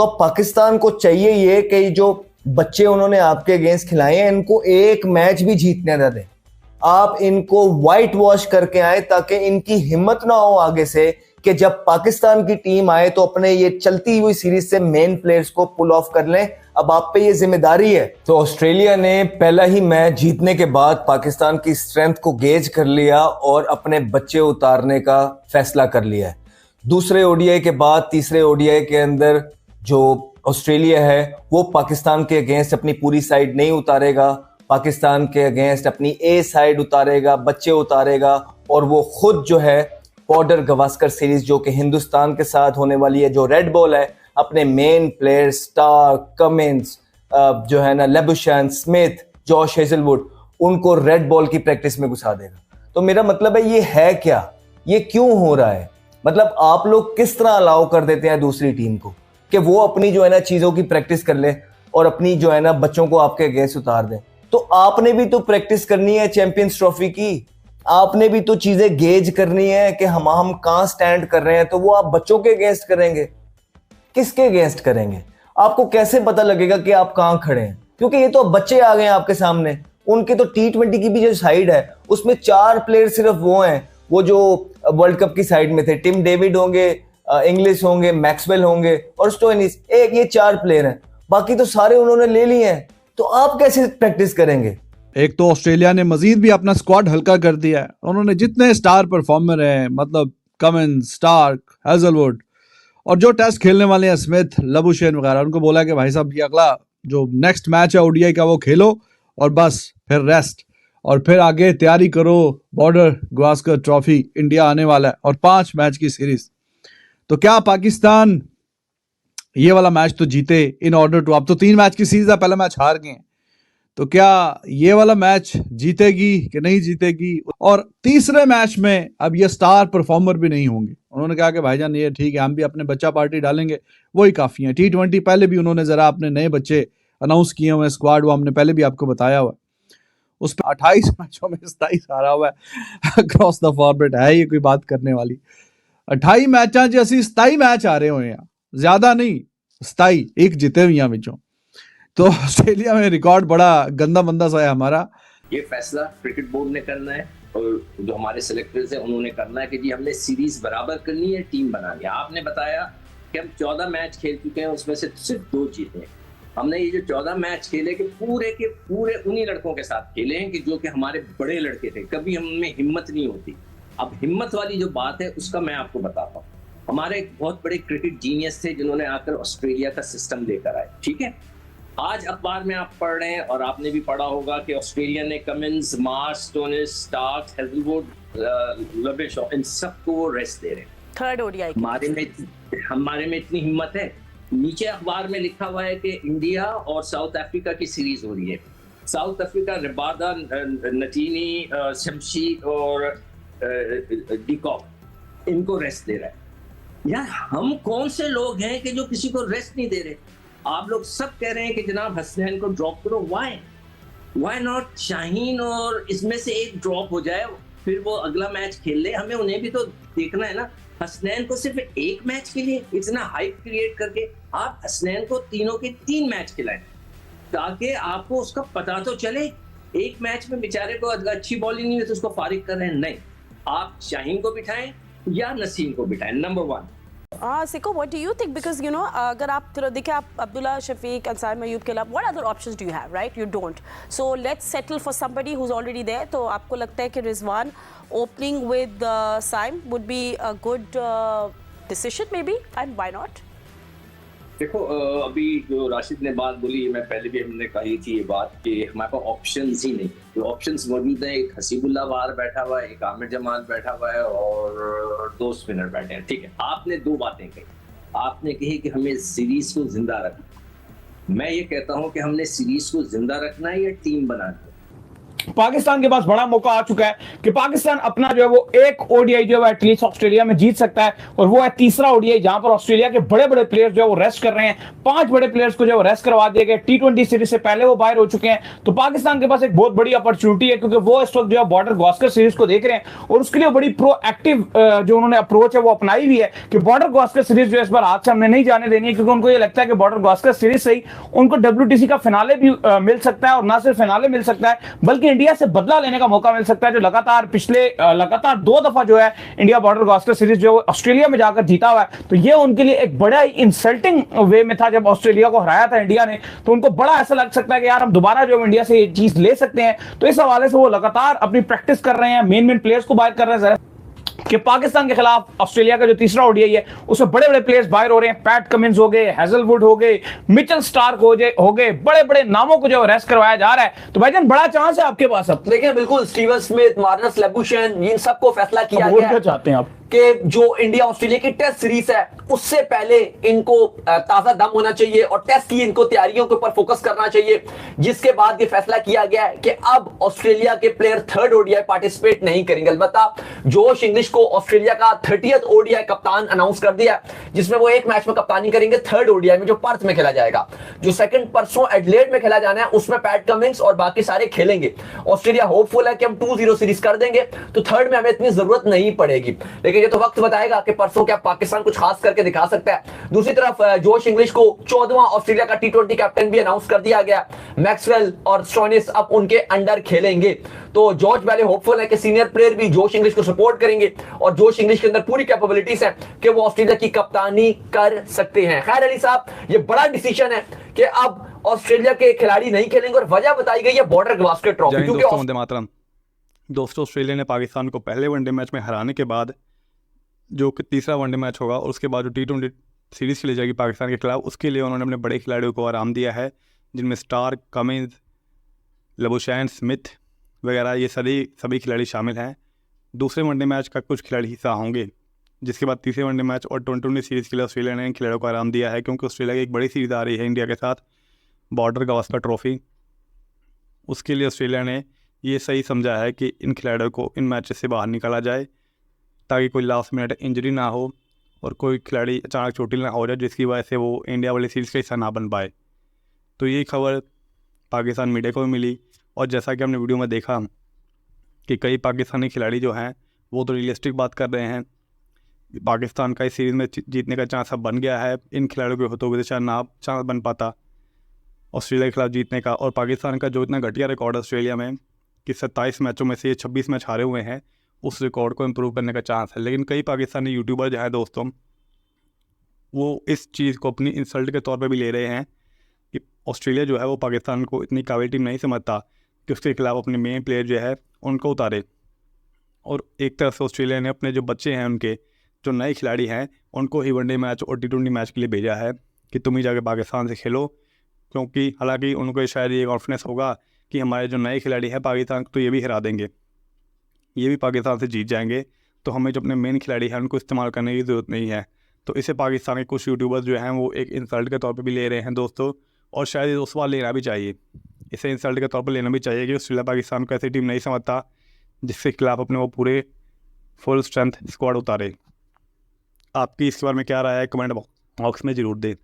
तो अब पाकिस्तान को चाहिए ये कि जो बच्चे उन्होंने आपके अगेंस्ट खिलाए हैं इनको एक मैच भी जीतने ना दें, आप इनको व्हाइट वॉश करके आए ताकि इनकी हिम्मत ना हो आगे से कि जब पाकिस्तान की टीम आए तो अपने ये चलती हुई सीरीज से मेन प्लेयर्स को पुल ऑफ कर लें। अब आप पे ये जिम्मेदारी है। तो ऑस्ट्रेलिया ने पहला ही मैच जीतने के बाद पाकिस्तान की स्ट्रेंथ को गेज कर लिया और अपने बच्चे उतारने का फैसला कर लिया है। दूसरे ओडीआई के बाद तीसरे ओडीआई के अंदर जो ऑस्ट्रेलिया है वो पाकिस्तान के अगेंस्ट अपनी पूरी साइड नहीं उतारेगा, पाकिस्तान के अगेंस्ट अपनी ए साइड उतारेगा, बच्चे उतारेगा और वो खुद जो है बॉर्डर गवास्कर सीरीज जो कि हिंदुस्तान के साथ होने वाली है, जो रेड बॉल है, अपने मेन प्लेयर स्टार्क, कमिंस, जो है ना लेबुशैन, स्मिथ, जॉश हेजलवुड, उनको रेड बॉल की प्रैक्टिस में घुसा देगा। तो मेरा मतलब है ये है क्या, ये क्यों हो रहा है? मतलब आप लोग किस तरह अलाउ कर देते हैं दूसरी टीम को कि वो अपनी जो है ना चीजों की प्रैक्टिस कर ले और अपनी जो है ना बच्चों को आपके अगेंस्ट उतार दें। तो आपने भी तो प्रैक्टिस करनी है चैंपियंस ट्रॉफी की, आपने भी तो चीजें गेज करनी है कि हम कहां स्टैंड कर रहे हैं। तो वो आप बच्चों के अगेंस्ट करेंगे, किसके अगेंस्ट करेंगे? आपको कैसे पता लगेगा कि आप कहां खड़े हैं? क्योंकि ये तो बच्चे आ गए हैं आपके सामने। उनके तो T20 की भी जो साइड है उसमें 4 प्लेयर सिर्फ वो हैं, वो जो वर्ल्ड कप की साइड में थे। टिम डेविड होंगे, इंग्लिश होंगे, मैक्सवेल होंगे और स्टोइनिस, एक ये 4 प्लेयर हैं, बाकी तो सारे उन्होंने ले लिए हैं। तो आप कैसे प्रैक्टिस करेंगे? एक तो ऑस्ट्रेलिया ने मजीद भी अपना स्क्वाड हल्का कर दिया है। उन्होंने जितने स्टार परफॉर्मर हैं, मतलब कमिंस, स्टार्क, हेजलवुड और जो टेस्ट खेलने वाले हैं स्मिथ, लबुशेन वगैरह, उनको बोला कि भाई साहब ये अगला जो नेक्स्ट मैच है ओडीआई का वो खेलो और बस फिर रेस्ट और फिर आगे तैयारी करो। बॉर्डर गवास्कर ट्रॉफी इंडिया आने वाला है और 5 मैच की सीरीज। तो क्या पाकिस्तान ये वाला मैच तो जीते इन ऑर्डर टू, अब तो 3 मैच की सीरीज है, पहला मैच हार गए, तो क्या ये वाला मैच जीतेगी कि नहीं जीतेगी? और तीसरे मैच में अब ये स्टार परफॉर्मर भी नहीं होंगे। उन्होंने कहा कि भाईजान ये ठीक है, हम भी अपने बच्चा पार्टी डालेंगे, वही काफी है। T20 पहले भी उन्होंने जरा अपने नए बच्चे अनाउंस किए हुए स्क्वाड, वो हमने पहले भी आपको बताया हुआ, उस पर 28 मैचों में 27 हारा हुआ है अक्रॉस द फॉर्मेट। है ये कोई बात करने वाली? 28 मैचा च असं 27 मैच हारे हुए हैं, ज्यादा नहीं 27, एक जीते हुए हैं बिचों। तो ऑस्ट्रेलिया में रिकॉर्ड बड़ा गंदा मंदा सा है हमारा। ये फैसला क्रिकेट बोर्ड ने करना है और जो हमारे सिलेक्टर्स हैं उन्होंने करना है कि जी हमने सीरीज बराबर करनी है, टीम बनानी है। आपने बताया कि हम 14 मैच खेल चुके हैं, उसमें से सिर्फ 2 जीते हैं। हमने ये जो 14 मैच खेले के पूरे उन्हीं लड़कों के साथ खेले हैं कि जो कि हमारे बड़े लड़के थे। कभी हमें हिम्मत नहीं होती। अब हिम्मत वाली जो बात है उसका मैं आपको बताता हूँ। हमारे एक बहुत बड़े क्रिकेट जीनियस थे जिन्होंने आकर ऑस्ट्रेलिया का सिस्टम लेकर आए, ठीक है। आज अखबार में आप पढ़ रहे हैं और आपने भी पढ़ा होगा कि ऑस्ट्रेलिया ने Cummins, Marsh, Stoinis, Starc, Hazlewood, Labuschagne, इन सबको वो रेस्ट दे रहे हैं। थर्ड ओडीआई हमारे में इतनी हिम्मत है। नीचे अखबार में लिखा हुआ है कि इंडिया और साउथ अफ्रीका की सीरीज हो रही है। साउथ अफ्रीका रबादा, नटीनी, शमशी और डिकॉक, इनको रेस्ट दे रहा है। यार हम कौन से लोग हैं कि जो किसी को रेस्ट नहीं दे रहे? आप लोग सब कह रहे हैं कि जनाब हसनैन को ड्रॉप करो। व्हाई नॉट शाहीन और इसमें से एक ड्रॉप हो जाए, फिर वो अगला मैच खेल ले। हमें उन्हें भी तो देखना है ना। हसनैन को सिर्फ एक मैच के लिए इतना हाइप क्रिएट करके आप हसनैन को तीनों के 3 मैच खिलाएं ताकि आपको उसका पता तो चले। एक मैच में बेचारे को अच्छी बॉलिंग नहीं है तो उसको फारिग कर रहे हैं। नहीं, आप शाहीन को बिठाएं या नसीम को बिठाएं, number 1। Siko, what do you think? Because you know, अगर आप देखिए, आप अब्दुल्ला शफीक, अंसार मयूब के अलावा what other options do you have, right? You don't. So let's settle for somebody who's already there. तो आपको लगता है कि Rizwan opening with Saim would be a good decision maybe, and why not? देखो अभी जो राशिद ने बात बोली, मैं पहले भी हमने कही थी ये बात कि हमारे पास ऑप्शंस ही नहीं। जो ऑप्शंस मौजूद हैं, एक हसीबुल्ला बाहर बैठा हुआ है, एक आमिर जमाल बैठा हुआ है और 2 स्पिनर बैठे हैं, ठीक है। आपने 2 बातें कही। आपने कही कि हमें सीरीज को जिंदा रखना। मैं ये कहता हूं कि हमने सीरीज को जिंदा रखना है या टीम बनानी है। पाकिस्तान के पास बड़ा मौका आ चुका है कि पाकिस्तान अपना जो है वो एक ओडीआई जो है एटलीस्ट ऑस्ट्रेलिया में जीत सकता है, और वो है तीसरा ओडीआई जहां पर ऑस्ट्रेलिया के बड़े बड़े प्लेयर्स जो है वो रेस्ट कर रहे हैं। 5 बड़े प्लेयर्स को जो है रेस्ट करवा दिए गए, T20 सीरीज से पहले वो बाहर हो चुके हैं। तो पाकिस्तान के पास एक बहुत बड़ी अपॉर्चुनिटी है, क्योंकि वो इस वक्त जो है बॉर्डर गावस्कर सीरीज को देख रहे हैं, और उसके लिए बड़ी प्रोएक्टिव जो उन्होंने अप्रोच है वो अपनाई हुई है कि बॉर्डर गावस्कर सीरीज जो इस बार हाथ से हमने नहीं जाने देनी है, क्योंकि उनको ये लगता है कि बॉर्डर गावस्कर सीरीज से ही उनको WTC का फिनाले भी मिल सकता है, और ना सिर्फ फिनाले मिल सकता है बल्कि इंडिया से बदला लेने का मौका मिल सकता है, जो लगातार 2 दफा जो है इंडिया बॉर्डर गावस्कर सीरीज जो ऑस्ट्रेलिया में जाकर जीता हुआ है। तो ये उनके लिए एक बड़ा ही इंसल्टिंग वे में था जब ऑस्ट्रेलिया को हराया था इंडिया ने, तो उनको बड़ा ऐसा लग सकता है कि यार हम दोबारा जो इंडिया से ये चीज ले सकते हैं। तो इस हवाले से वो लगातार अपनी प्रैक्टिस कर रहे हैं, मेन प्लेयर्स को बाहर कर रहे हैं कि पाकिस्तान के खिलाफ ऑस्ट्रेलिया का जो तीसरा ओडीआई है उसमें बड़े बड़े प्लेयर्स बाहर हो रहे हैं। पैट कमिंस हो गए, हेजलवुड हो गए, मिचेल स्टार्क हो गए, बड़े बड़े नामों को जो रेस्ट करवाया जा रहा है। तो भाईजान बड़ा चांस है आपके पास अब। देखिए बिल्कुल, स्टीवन स्मिथ, मार्नस लेबुशेन, इन सबको फैसला किया गया क्या चाहते हैं आप कि जो इंडिया ऑस्ट्रेलिया की टेस्ट सीरीज है उससे पहले इनको ताजा दम होना चाहिए और टेस्ट की इनको तैयारियों के ऊपर फोकस करना चाहिए, जिसके बाद ये फैसला किया गया है कि अब ऑस्ट्रेलिया के प्लेयर थर्ड ओडीआई पार्टिसिपेट नहीं करेंगे। अलबत्ता जोश इंग्लिश को ऑस्ट्रेलिया का 30th ओडीआई कप्तान अनाउंस कर दिया, जिसमें वो एक मैच में कप्तानी करेंगे थर्ड ओडीआई में जो पर्थ में खेला जाएगा। जो सेकंड परसों एडलेड में खेला जाना है उसमें पैट कमिंस और बाकी सारे खेलेंगे। ऑस्ट्रेलिया होपफुल है कि हम 2-0 सीरीज कर देंगे तो थर्ड में हमें इतनी जरूरत नहीं पड़ेगी, लेकिन ये तो वक्त बताएगा कि परसों क्या पाकिस्तान कुछ खास करके दिखा सकता है। दूसरी तरफ जोश इंग्लिश को 14वां ऑस्ट्रेलिया का T20 कैप्टन भी अनाउंस कर दिया गया। मैक्सवेल और स्टोइनिस अब उनके अंडर खेलेंगे। तो जॉर्ज बैले होपफुल है कि सीनियर प्लेयर भी जोश इंग्लिश को सपोर्ट करेंगे और जोश इंग्लिश के अंदर पूरी कैपेबिलिटीज है कि वो ऑस्ट्रेलिया की कप्तानी कर सकते हैं। खैर अली साहब, ये बड़ा डिसीजन है कि अब ऑस्ट्रेलिया के खिलाड़ी नहीं खेलेंगे और वजह बताई गई है बॉर्डर गावस्कर ट्रॉफी। क्योंकि दोस्तों ऑस्ट्रेलिया ने पाकिस्तान को पहले वनडे मैच में हराने के बाद जो तीसरा वनडे मैच होगा और उसके बाद जो T20 सीरीज खेली जाएगी पाकिस्तान के खिलाफ, उसके लिए उन्होंने अपने बड़े खिलाड़ियों को आराम दिया है, जिनमें स्टार्क, कमिंस, लेबुशेन, स्मिथ वगैरह ये सभी खिलाड़ी शामिल हैं। दूसरे वनडे मैच का कुछ खिलाड़ी हिस्सा होंगे, जिसके बाद तीसरे वनडे मैच और T20 सीरीज़ के लिए ऑस्ट्रेलिया ने इन खिलाड़ियों को आराम दिया है, क्योंकि ऑस्ट्रेलिया की एक बड़ी सीरीज़ आ रही है इंडिया के साथ, बॉर्डर गावस्कर ट्रॉफी। उसके लिए ऑस्ट्रेलिया ने ये सही समझा है कि इन खिलाड़ियों को इन मैचेस से बाहर निकाला जाए, ताकि कोई लास्ट मिनट इंजरी ना हो और कोई खिलाड़ी अचानक चोटिल ना हो जाए, जिसकी वजह से वो इंडिया वाली सीरीज़ का हिस्सा ना बन पाए। तो ये खबर पाकिस्तान मीडिया को भी मिली, और जैसा कि हमने वीडियो में देखा कि कई पाकिस्तानी खिलाड़ी जो हैं वो तो रियलिस्टिक बात कर रहे हैं, पाकिस्तान का इस सीरीज़ में जीतने का चांस अब बन गया है। इन खिलाड़ियों के होते हुए शायद ना चांस बन पाता ऑस्ट्रेलिया के खिलाफ जीतने का। और पाकिस्तान का जो इतना घटिया रिकॉर्ड है ऑस्ट्रेलिया में कि 27 मैचों में से ये 26 मैच हारे हुए हैं, उस रिकॉर्ड को इम्प्रूव करने का चांस है। लेकिन कई पाकिस्तानी यूट्यूबर जो हैं दोस्तों, वो इस चीज़ को अपनी इंसल्ट के तौर पे भी ले रहे हैं कि ऑस्ट्रेलिया जो है वो पाकिस्तान को इतनी काबिल टीम नहीं समझता कि उसके खिलाफ अपने मेन प्लेयर जो है उनको उतारे। और एक तरफ से ऑस्ट्रेलिया ने अपने जो बच्चे हैं, उनके जो नए खिलाड़ी हैं, उनको ही वनडे मैच और T20 मैच के लिए भेजा है कि तुम ही जाके पाकिस्तान से खेलो, क्योंकि हालांकि उनको शायद ये कॉन्फिडेंस होगा कि हमारे जो नए खिलाड़ी हैं पाकिस्तान तो ये भी हरा देंगे, ये भी पाकिस्तान से जीत जाएंगे, तो हमें जो अपने मेन खिलाड़ी हैं उनको इस्तेमाल करने की ज़रूरत नहीं है। तो इसे पाकिस्तान के कुछ यूट्यूबर्स जो हैं वो एक इंसल्ट के तौर पे भी ले रहे हैं दोस्तों, और शायद उस बार लेना भी चाहिए, इसे इंसल्ट के तौर पर लेना भी चाहिए कि ऑस्ट्रेलिया पाकिस्तान को ऐसी टीम नहीं समझता जिसके खिलाफ अपने वो पूरे फुल स्ट्रेंथ स्क्वाड उतारे। आपकी इस बारे में क्या राय है, कमेंट बॉक्स में ज़रूर दें।